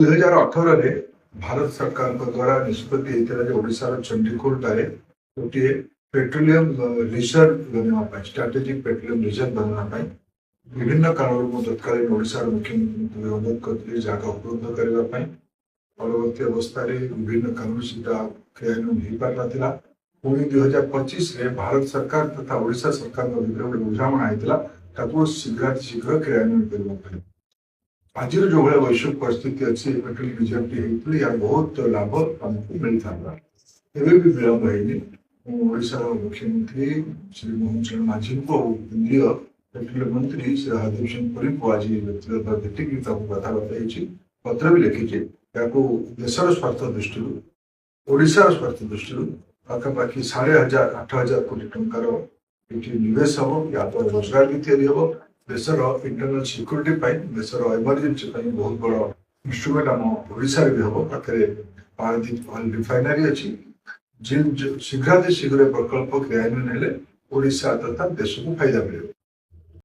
2018 रे भारत सरकार द्वारा निष्पत्ति होता ओडिशार चंडीखोलटारे गोटे पेट्रोलियम रिजर्व बनवाई स्ट्राटेजिक पेट्रोलियम रिजर्व बनवाई विभिन्न कारण तत्कालीन ओडिशार मुख्यमंत्री अनुरोध करते जगह उपलब्ध करने परवर्ती अवस्था विभिन्न कारण सीधा क्रियान्वयन हो पार ना पुणी 2025 रे भारत सरकार तथा ओडिशा सरकार भितर गोटे बुझामणा होता शीघ्र शीघ्र क्रियान्वयन करने आज जो भाई वैश्विक परिस्थिति अच्छी पेट्रोल रिजर्व यार बहुत लाभ आमको मिल था एवं भी विलंब होशार मुख्यमंत्री श्री मोहन चरण माझी को केंद्रीय पेट्रोलियम मंत्री श्री हरदीप सिंह पुरी को आज व्यक्तिगत भेटिक कथबार्ता पत्र भी लिखी देशर स्वार्थ दृष्टि ओडिशार स्वार्थ दृष्टि पाखापाखि 8,500 कोटी टंकार निवेश हम या रोजगार भी या देशर इंटरनल सिक्योरिटी देशर इमरजेंसी बहुत बड़ इंस्ट्रुमेंट आम ओडिशा भी हम पाखे पारादीप रिफाइनारी अच्छी शीघ्राति शीघ्र प्रकल्प क्रियान्वयन हेले ओडिशा तथा देश को फायदा मिले।